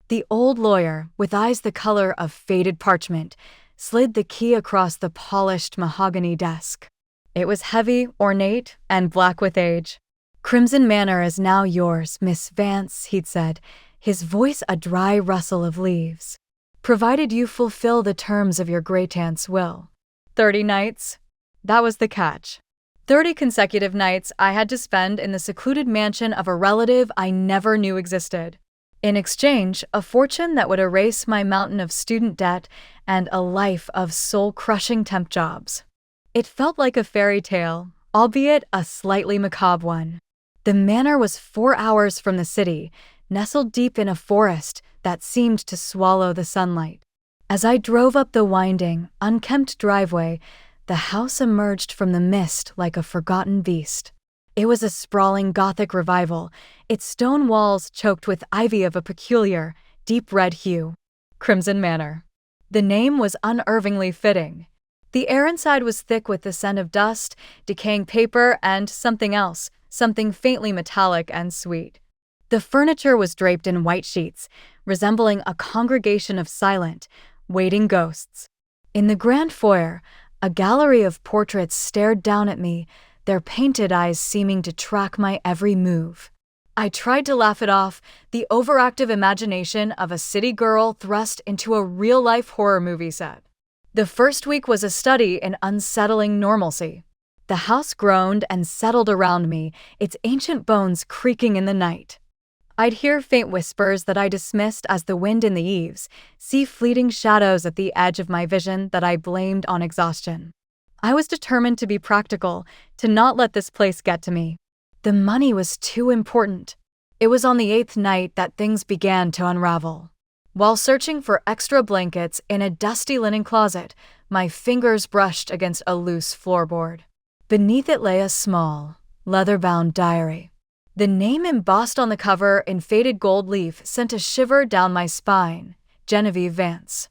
The old lawyer, with eyes the color of faded parchment, slid the key across the polished mahogany desk. It was heavy, ornate, and black with age. "Crimson Manor is now yours, Miss Vance," he'd said, his voice a dry rustle of leaves. "Provided you fulfill the terms of your great-aunt's will." 30 nights? That was the catch. 30 consecutive nights I had to spend in the secluded mansion of a relative I never knew existed. In exchange, a fortune that would erase my mountain of student debt and a life of soul-crushing temp jobs. It felt like a fairy tale, albeit a slightly macabre one. The manor was 4 hours from the city, nestled deep in a forest that seemed to swallow the sunlight. As I drove up the winding, unkempt driveway, the house emerged from the mist like a forgotten beast. It was a sprawling Gothic revival, its stone walls choked with ivy of a peculiar, deep red hue. Crimson Manor. The name was unervingly fitting. The air inside was thick with the scent of dust, decaying paper, and something else, something faintly metallic and sweet. The furniture was draped in white sheets, resembling a congregation of silent, waiting ghosts. In the grand foyer, a gallery of portraits stared down at me, their painted eyes seeming to track my every move. I tried to laugh it off, the overactive imagination of a city girl thrust into a real-life horror movie set. The first week was a study in unsettling normalcy. The house groaned and settled around me, its ancient bones creaking in the night. I'd hear faint whispers that I dismissed as the wind in the eaves, see fleeting shadows at the edge of my vision that I blamed on exhaustion. I was determined to be practical, to not let this place get to me. The money was too important. It was on the 8th night that things began to unravel. While searching for extra blankets in a dusty linen closet, my fingers brushed against a loose floorboard. Beneath it lay a small, leather-bound diary. The name embossed on the cover in faded gold leaf sent a shiver down my spine. Genevieve Vance.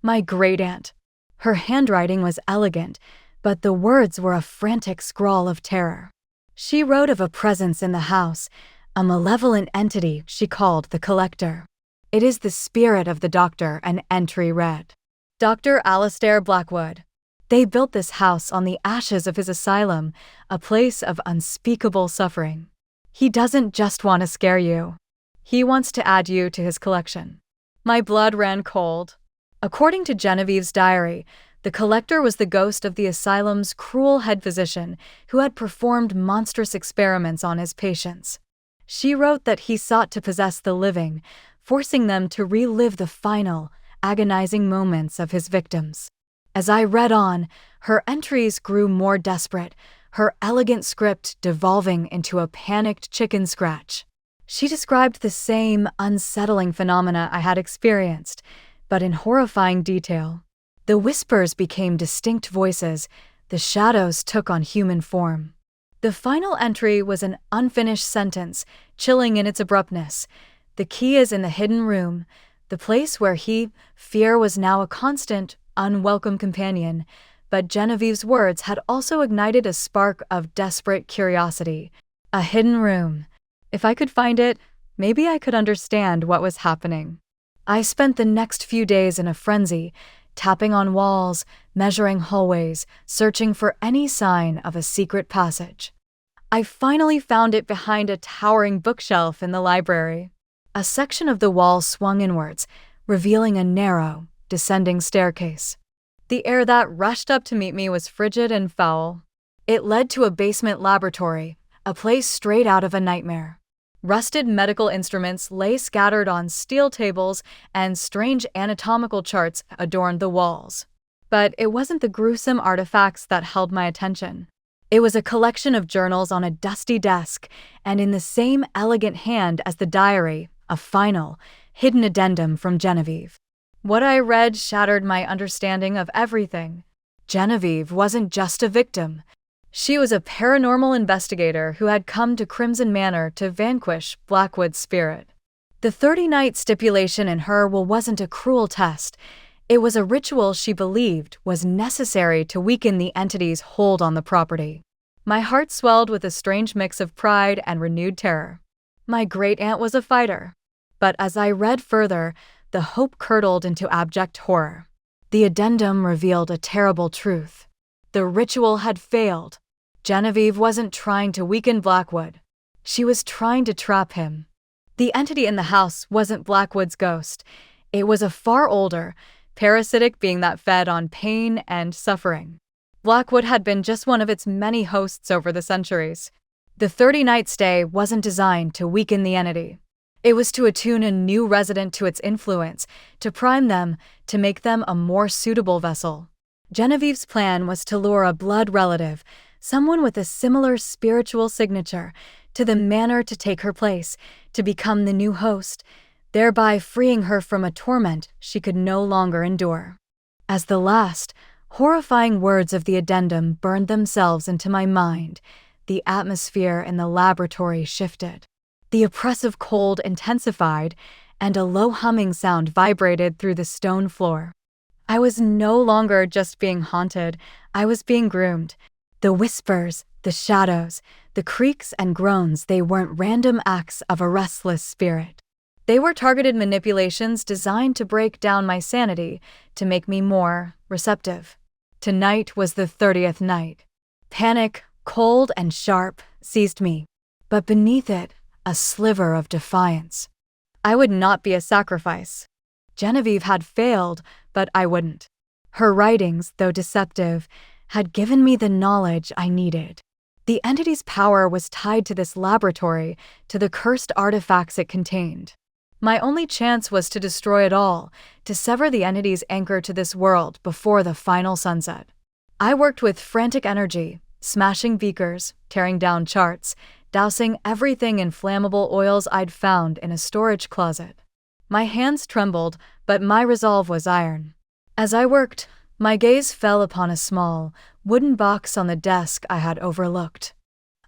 My great-aunt. Her handwriting was elegant, but the words were a frantic scrawl of terror. She wrote of a presence in the house, a malevolent entity she called the Collector. "It is the spirit of the doctor," an entry read. Dr. Alastair Blackwood. They built this house on the ashes of his asylum, a place of unspeakable suffering. He doesn't just want to scare you. He wants to add you to his collection. My blood ran cold. According to Genevieve's diary, the Collector was the ghost of the asylum's cruel head physician who had performed monstrous experiments on his patients. She wrote that he sought to possess the living, forcing them to relive the final, agonizing moments of his victims. As I read on, her entries grew more desperate, her elegant script devolving into a panicked chicken scratch. She described the same unsettling phenomena I had experienced, but in horrifying detail. The whispers became distinct voices, the shadows took on human form. The final entry was an unfinished sentence, chilling in its abruptness. The key is in the hidden room, the place where fear was now a constant, unwelcome companion, but Genevieve's words had also ignited a spark of desperate curiosity. A hidden room. If I could find it, maybe I could understand what was happening. I spent the next few days in a frenzy, tapping on walls, measuring hallways, searching for any sign of a secret passage. I finally found it behind a towering bookshelf in the library. A section of the wall swung inwards, revealing a narrow, descending staircase. The air that rushed up to meet me was frigid and foul. It led to a basement laboratory, a place straight out of a nightmare. Rusted medical instruments lay scattered on steel tables, and strange anatomical charts adorned the walls. But it wasn't the gruesome artifacts that held my attention. It was a collection of journals on a dusty desk, and in the same elegant hand as the diary, a final, hidden addendum from Genevieve. What I read shattered my understanding of everything. Genevieve wasn't just a victim. She was a paranormal investigator who had come to Crimson Manor to vanquish Blackwood's spirit. The 30-night stipulation in her will wasn't a cruel test. It was a ritual she believed was necessary to weaken the entity's hold on the property. My heart swelled with a strange mix of pride and renewed terror. My great-aunt was a fighter. But as I read further, the hope curdled into abject horror. The addendum revealed a terrible truth. The ritual had failed. Genevieve wasn't trying to weaken Blackwood. She was trying to trap him. The entity in the house wasn't Blackwood's ghost. It was a far older, parasitic being that fed on pain and suffering. Blackwood had been just one of its many hosts over the centuries. The 30-night stay wasn't designed to weaken the entity. It was to attune a new resident to its influence, to prime them, to make them a more suitable vessel. Genevieve's plan was to lure a blood relative, someone with a similar spiritual signature, to the manor to take her place, to become the new host, thereby freeing her from a torment she could no longer endure. As the last, horrifying words of the addendum burned themselves into my mind, the atmosphere in the laboratory shifted. The oppressive cold intensified, and a low humming sound vibrated through the stone floor. I was no longer just being haunted, I was being groomed. The whispers, the shadows, the creaks and groans, they weren't random acts of a restless spirit. They were targeted manipulations designed to break down my sanity, to make me more receptive. Tonight was the 30th night. Panic, cold and sharp, seized me. But beneath it, a sliver of defiance. I would not be a sacrifice. Genevieve had failed, but I wouldn't. Her writings, though deceptive, had given me the knowledge I needed. The entity's power was tied to this laboratory, to the cursed artifacts it contained. My only chance was to destroy it all, to sever the entity's anchor to this world before the final sunset. I worked with frantic energy, smashing beakers, tearing down charts, dousing everything in flammable oils I'd found in a storage closet. My hands trembled, but my resolve was iron. As I worked, my gaze fell upon a small, wooden box on the desk I had overlooked.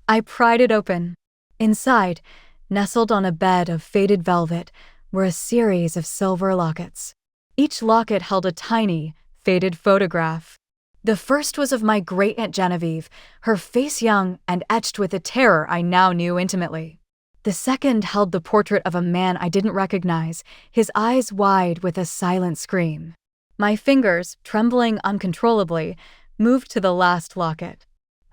I pried it open. Inside, nestled on a bed of faded velvet, were a series of silver lockets. Each locket held a tiny, faded photograph. The first was of my great-aunt Genevieve, her face young and etched with a terror I now knew intimately. The second held the portrait of a man I didn't recognize, his eyes wide with a silent scream. My fingers, trembling uncontrollably, moved to the last locket.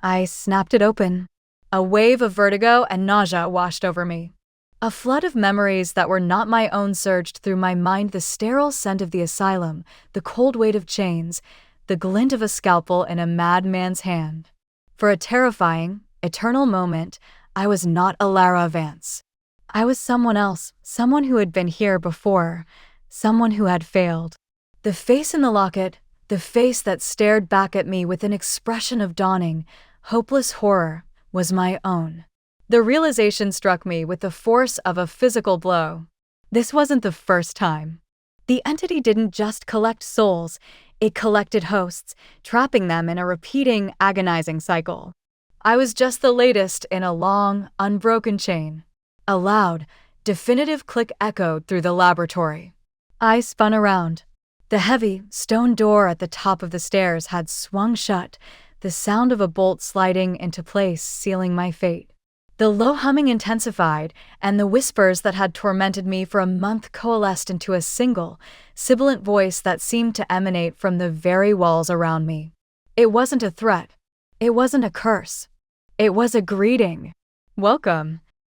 I snapped it open. A wave of vertigo and nausea washed over me. A flood of memories that were not my own surged through my mind, the sterile scent of the asylum, the cold weight of chains, the glint of a scalpel in a madman's hand. For a terrifying, eternal moment, I was not a Lara Vance. I was someone else, someone who had been here before, someone who had failed. The face in the locket, the face that stared back at me with an expression of dawning, hopeless horror, was my own. The realization struck me with the force of a physical blow. This wasn't the first time. The entity didn't just collect souls, it collected hosts, trapping them in a repeating, agonizing cycle. I was just the latest in a long, unbroken chain. A loud, definitive click echoed through the laboratory. I spun around. The heavy, stone door at the top of the stairs had swung shut, the sound of a bolt sliding into place sealing my fate. The low humming intensified, and the whispers that had tormented me for a month coalesced into a single, sibilant voice that seemed to emanate from the very walls around me. It wasn't a threat. It wasn't a curse. It was a greeting. Welcome.